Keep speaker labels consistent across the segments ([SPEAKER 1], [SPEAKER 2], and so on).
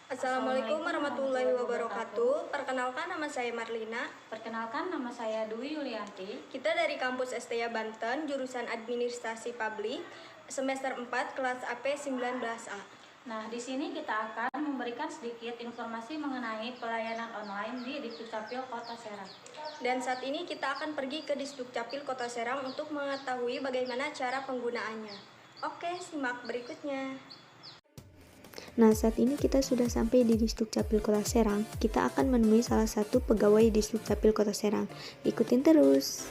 [SPEAKER 1] Assalamualaikum warahmatullahi wabarakatuh. Perkenalkan, nama saya Marlina.
[SPEAKER 2] Perkenalkan, nama saya Dwi Yulianti.
[SPEAKER 1] Kita dari kampus STIA Banten, jurusan Administrasi Publik, semester 4, kelas AP 19A.
[SPEAKER 2] Nah, di sini kita akan memberikan sedikit informasi mengenai pelayanan online di Dukcapil Kota Serang.
[SPEAKER 1] Dan saat ini kita akan pergi ke Dukcapil Kota Serang untuk mengetahui bagaimana cara penggunaannya. Oke, simak berikutnya.
[SPEAKER 3] Nah, saat ini kita sudah sampai di Dukcapil Kota Serang. Kita akan menemui salah satu pegawai di Dukcapil Kota Serang. Ikutin terus.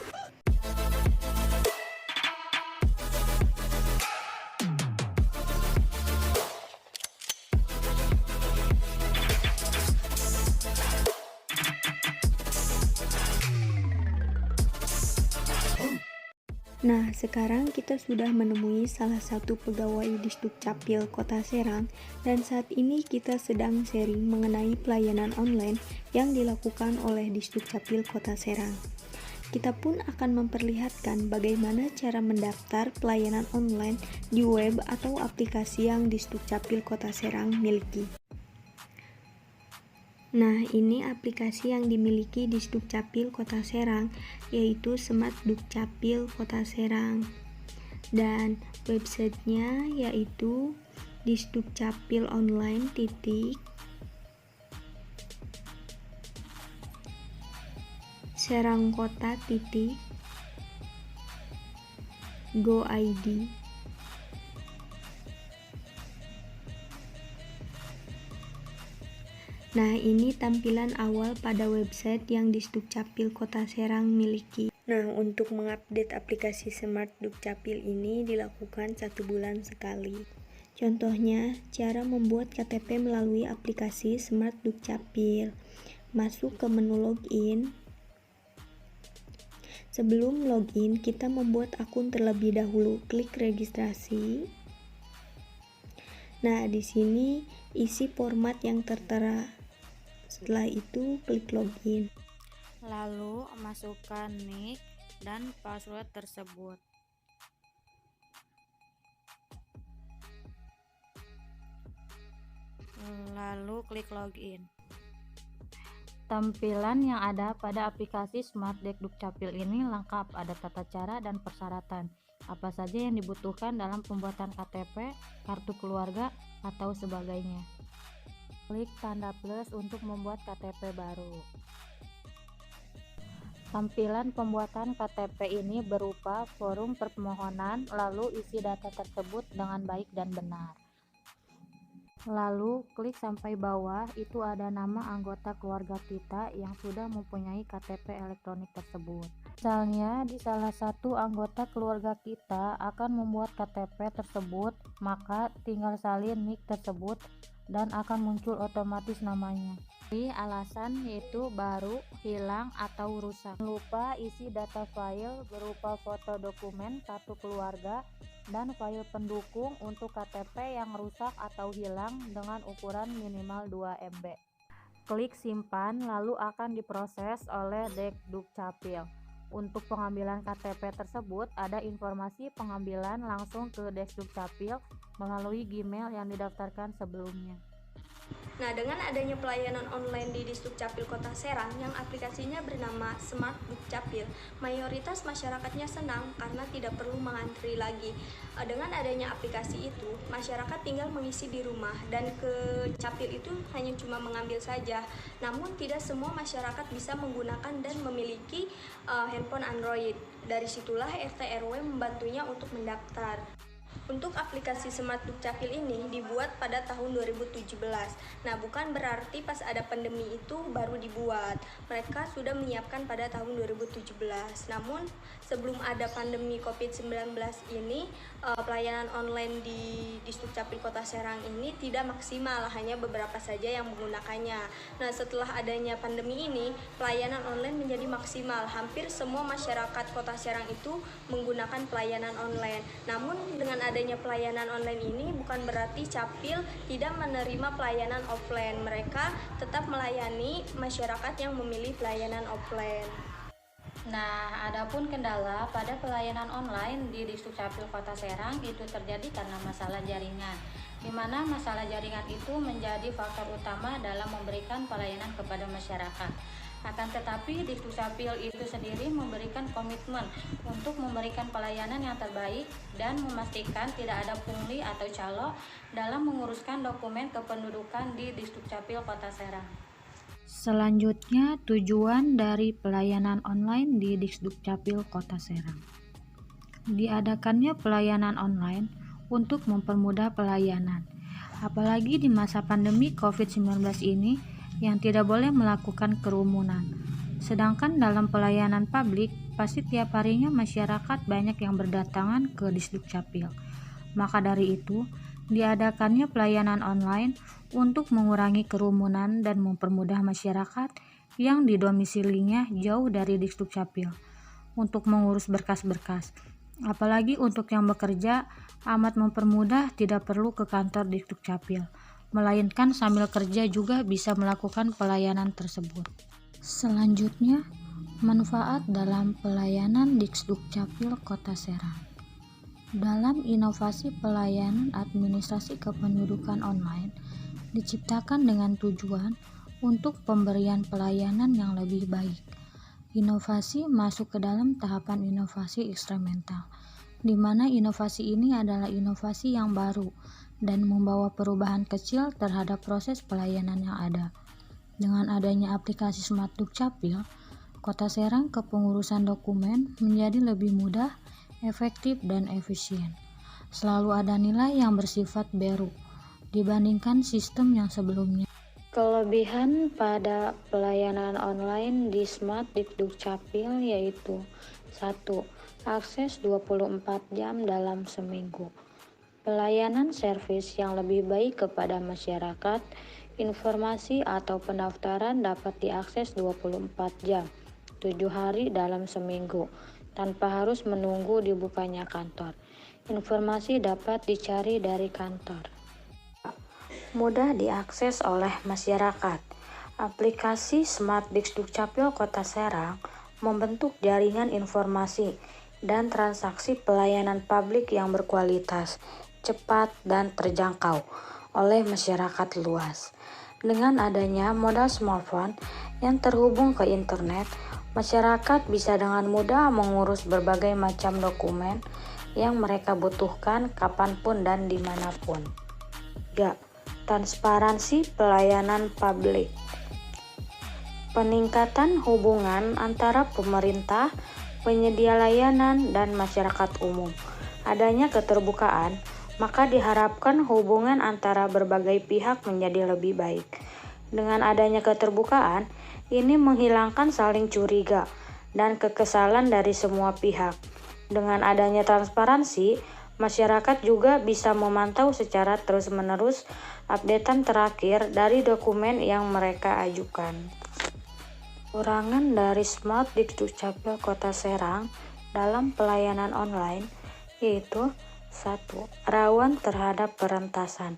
[SPEAKER 3] Nah, sekarang kita sudah menemui salah satu pegawai di Dukcapil Kota Serang, dan saat ini kita sedang sharing mengenai pelayanan online yang dilakukan oleh Dukcapil Kota Serang. Kita pun akan memperlihatkan bagaimana cara mendaftar pelayanan online di web atau aplikasi yang Dukcapil Kota Serang miliki. Nah, ini aplikasi yang dimiliki di Dukcapil Kota Serang, yaitu Smart Dukcapil Kota Serang. Dan websitenya yaitu disdukcapilonline serangkota go.id. Nah, ini tampilan awal pada website yang Dukcapil Kota Serang miliki. Nah, untuk mengupdate aplikasi Smart Dukcapil ini dilakukan 1 bulan sekali. Contohnya, cara membuat KTP melalui aplikasi Smart Dukcapil. Masuk ke menu login. Sebelum login, kita membuat akun terlebih dahulu. Klik registrasi. Nah, di sini isi format yang tertera. Setelah itu, klik login.
[SPEAKER 2] Lalu, masukkan nick dan password tersebut. Lalu, klik login. Tampilan yang ada pada aplikasi Smart Dukcapil ini lengkap, ada tata cara dan persyaratan. Apa saja yang dibutuhkan dalam pembuatan KTP, kartu keluarga, atau sebagainya. Klik tanda plus untuk membuat KTP baru. Tampilan pembuatan KTP ini berupa forum permohonan, lalu isi data tersebut dengan baik dan benar. Lalu klik sampai bawah, itu ada nama anggota keluarga kita yang sudah mempunyai KTP elektronik tersebut. Misalnya di salah satu anggota keluarga kita akan membuat KTP tersebut, maka tinggal salin nick tersebut dan akan muncul otomatis namanya. Di alasan yaitu baru, hilang, atau rusak. Jangan lupa isi data file berupa foto dokumen, kartu keluarga, dan file pendukung untuk KTP yang rusak atau hilang dengan ukuran minimal 2 MB. Klik simpan, lalu akan diproses oleh Dukcapil. Untuk pengambilan KTP tersebut, ada informasi pengambilan langsung ke Dukcapil melalui Gmail yang didaftarkan sebelumnya.
[SPEAKER 1] Nah, dengan adanya pelayanan online di Dukcapil Kota Serang yang aplikasinya bernama Smart Dukcapil, mayoritas masyarakatnya senang karena tidak perlu mengantri lagi. Dengan adanya aplikasi itu, masyarakat tinggal mengisi di rumah dan ke Capil itu hanya cuma mengambil saja. Namun tidak semua masyarakat bisa menggunakan dan memiliki handphone Android. Dari situlah RT RW membantunya untuk mendaftar. Untuk aplikasi Smart Dukcapil ini dibuat pada tahun 2017. Nah, bukan berarti pas ada pandemi itu baru dibuat. Mereka sudah menyiapkan pada tahun 2017. Namun, sebelum ada pandemi COVID-19 ini, pelayanan online di Dukcapil Kota Serang ini tidak maksimal, hanya beberapa saja yang menggunakannya. Nah, setelah adanya pandemi ini, pelayanan online menjadi maksimal. Hampir semua masyarakat Kota Serang itu menggunakan pelayanan online. Namun, dengan adanya pelayanan online ini bukan berarti Capil tidak menerima pelayanan offline. Mereka tetap melayani masyarakat yang memilih pelayanan offline.
[SPEAKER 2] Nah, adapun kendala pada pelayanan online di Disdukcapil Kota Serang itu terjadi karena masalah jaringan, di mana masalah jaringan itu menjadi faktor utama dalam memberikan pelayanan kepada masyarakat. Akan tetapi, Disdukcapil itu sendiri memberikan komitmen untuk memberikan pelayanan yang terbaik dan memastikan tidak ada pungli atau calo dalam menguruskan dokumen kependudukan di Disdukcapil Kota Serang. Selanjutnya, tujuan dari pelayanan online di Disdukcapil Kota Serang. Diadakannya pelayanan online untuk mempermudah pelayanan, apalagi di masa pandemi COVID-19 ini yang tidak boleh melakukan kerumunan. Sedangkan dalam pelayanan publik, pasti tiap harinya masyarakat banyak yang berdatangan ke Disdukcapil. Maka dari itu, diadakannya pelayanan online untuk mengurangi kerumunan dan mempermudah masyarakat yang didomisilinya jauh dari Disdukcapil untuk mengurus berkas-berkas. Apalagi untuk yang bekerja, amat mempermudah, tidak perlu ke kantor Disdukcapil, melainkan sambil kerja juga bisa melakukan pelayanan tersebut. Selanjutnya, manfaat dalam pelayanan Disdukcapil Kota Serang. Dalam inovasi pelayanan administrasi kependudukan online, diciptakan dengan tujuan untuk pemberian pelayanan yang lebih baik. Inovasi masuk ke dalam tahapan inovasi eksperimental, di mana inovasi ini adalah inovasi yang baru dan membawa perubahan kecil terhadap proses pelayanan yang ada. Dengan adanya aplikasi Smart Dukcapil, Kota Serang kepengurusan dokumen menjadi lebih mudah, efektif, dan efisien. Selalu ada nilai yang bersifat baru dibandingkan sistem yang sebelumnya. Kelebihan pada pelayanan online di Smart Dukcapil yaitu 1. Akses 24 jam dalam seminggu. Pelayanan servis yang lebih baik kepada masyarakat. Informasi atau pendaftaran dapat diakses 24 jam, 7 hari dalam seminggu, tanpa harus menunggu dibukanya kantor. Informasi dapat dicari dari kantor. Mudah diakses oleh masyarakat. Aplikasi Smart Disdukcapil Kota Serang membentuk jaringan informasi dan transaksi pelayanan publik yang berkualitas, cepat, dan terjangkau oleh masyarakat luas. Dengan adanya modal smartphone yang terhubung ke internet, masyarakat bisa dengan mudah mengurus berbagai macam dokumen yang mereka butuhkan kapanpun dan dimanapun. 3. Transparansi pelayanan publik. Peningkatan hubungan antara pemerintah, penyedia layanan, dan masyarakat umum. Adanya keterbukaan, maka diharapkan hubungan antara berbagai pihak menjadi lebih baik. Dengan adanya keterbukaan, ini menghilangkan saling curiga dan kekesalan dari semua pihak. Dengan adanya transparansi, masyarakat juga bisa memantau secara terus-menerus updatean terakhir dari dokumen yang mereka ajukan. Kekurangan dari Smart Disdukcapil Kota Serang dalam pelayanan online yaitu 1. Rawan terhadap peretasan.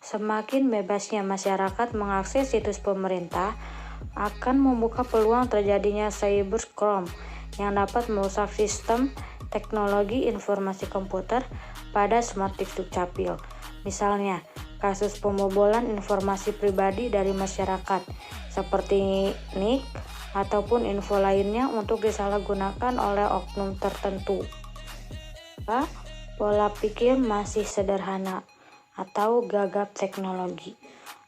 [SPEAKER 2] Semakin bebasnya masyarakat mengakses situs pemerintah akan membuka peluang terjadinya cybercrime yang dapat merusak sistem teknologi informasi komputer pada Smart Disdukcapil. Misalnya, kasus pembobolan informasi pribadi dari masyarakat seperti NIK ataupun info lainnya untuk disalahgunakan oleh oknum tertentu. Pola pikir masih sederhana atau gagap teknologi.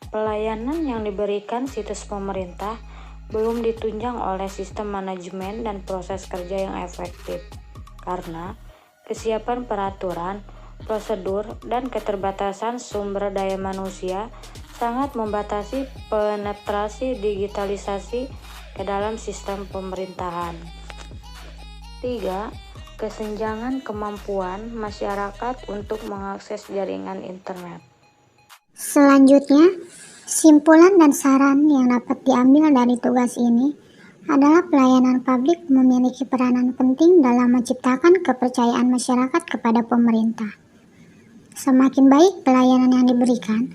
[SPEAKER 2] Pelayanan yang diberikan situs pemerintah belum ditunjang oleh sistem manajemen dan proses kerja yang efektif, karena kesiapan peraturan, prosedur, dan keterbatasan sumber daya manusia sangat membatasi penetrasi digitalisasi ke dalam sistem pemerintahan. 3. Kesenjangan kemampuan masyarakat untuk mengakses jaringan internet.
[SPEAKER 4] Selanjutnya, simpulan dan saran yang dapat diambil dari tugas ini adalah pelayanan publik memiliki peranan penting dalam menciptakan kepercayaan masyarakat kepada pemerintah. Semakin baik pelayanan yang diberikan,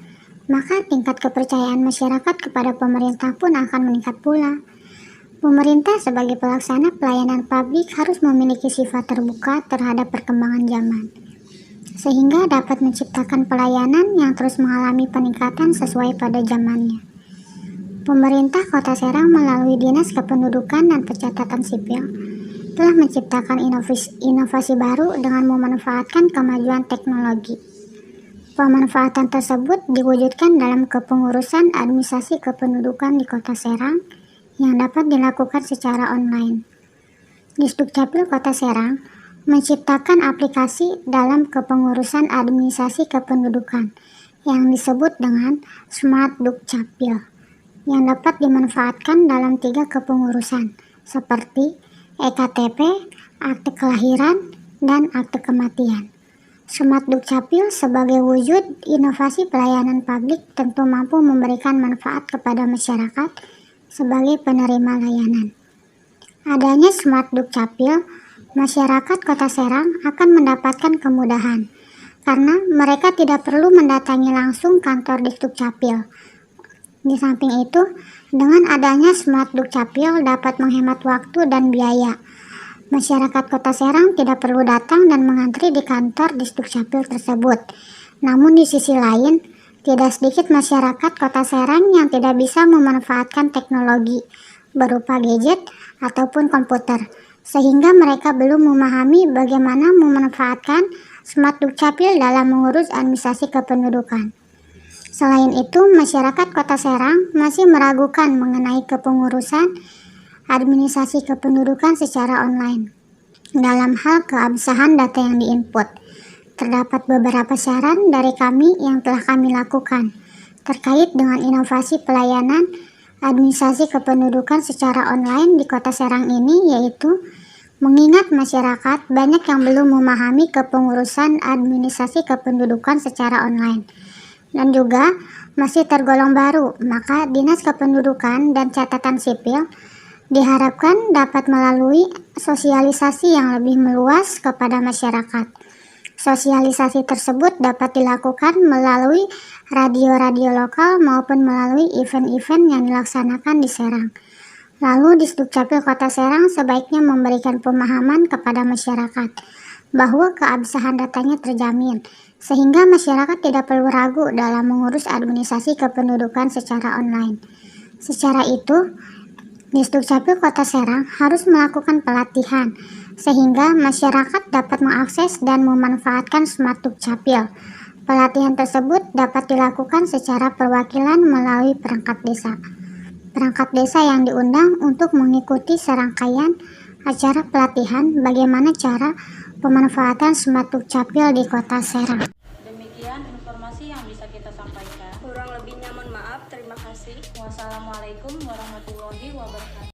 [SPEAKER 4] maka tingkat kepercayaan masyarakat kepada pemerintah pun akan meningkat pula. Pemerintah sebagai pelaksana pelayanan publik harus memiliki sifat terbuka terhadap perkembangan zaman, sehingga dapat menciptakan pelayanan yang terus mengalami peningkatan sesuai pada zamannya. Pemerintah Kota Serang melalui Dinas Kependudukan dan Pencatatan Sipil telah menciptakan inovasi baru dengan memanfaatkan kemajuan teknologi. Pemanfaatan tersebut diwujudkan dalam kepengurusan administrasi kependudukan di Kota Serang yang dapat dilakukan secara online. Disdukcapil Kota Serang menciptakan aplikasi dalam kepengurusan administrasi kependudukan yang disebut dengan Smart Dukcapil yang dapat dimanfaatkan dalam 3 kepengurusan seperti EKTP, akte kelahiran, dan akte kematian. Smart Dukcapil sebagai wujud inovasi pelayanan publik tentu mampu memberikan manfaat kepada masyarakat sebagai penerima layanan. Adanya Smart Dukcapil, masyarakat Kota Serang akan mendapatkan kemudahan karena mereka tidak perlu mendatangi langsung kantor Disdukcapil. Di samping itu, dengan adanya Smart Dukcapil dapat menghemat waktu dan biaya. Masyarakat Kota Serang tidak perlu datang dan mengantri di kantor Disdukcapil tersebut. Namun di sisi lain, tidak sedikit masyarakat Kota Serang yang tidak bisa memanfaatkan teknologi berupa gadget ataupun komputer, sehingga mereka belum memahami bagaimana memanfaatkan Smart Dukcapil dalam mengurus administrasi kependudukan. Selain itu, masyarakat Kota Serang masih meragukan mengenai kepengurusan administrasi kependudukan secara online. Dalam hal keabsahan data yang diinput, terdapat beberapa saran dari kami yang telah kami lakukan terkait dengan inovasi pelayanan administrasi kependudukan secara online di Kota Serang ini, yaitu mengingat masyarakat banyak yang belum memahami kepengurusan administrasi kependudukan secara online dan juga masih tergolong baru, maka Dinas Kependudukan dan Catatan Sipil diharapkan dapat melalui sosialisasi yang lebih meluas kepada masyarakat. Sosialisasi tersebut dapat dilakukan melalui radio-radio lokal maupun melalui event-event yang dilaksanakan di Serang. Lalu Disdukcapil Kota Serang sebaiknya memberikan pemahaman kepada masyarakat bahwa keabsahan datanya terjamin, sehingga masyarakat tidak perlu ragu dalam mengurus administrasi kependudukan secara online. Secara itu, Disdukcapil Kota Serang harus melakukan pelatihan sehingga masyarakat dapat mengakses dan memanfaatkan Smart Dukcapil. Pelatihan tersebut dapat dilakukan secara perwakilan melalui perangkat desa. Perangkat desa yang diundang untuk mengikuti serangkaian acara pelatihan bagaimana cara pemanfaatan Smart Dukcapil di Kota Serang.
[SPEAKER 2] Demikian informasi yang bisa kita sampaikan.
[SPEAKER 1] Kurang lebihnya mohon maaf. Terima kasih.
[SPEAKER 2] Wassalamualaikum warahmatullahi wabarakatuh.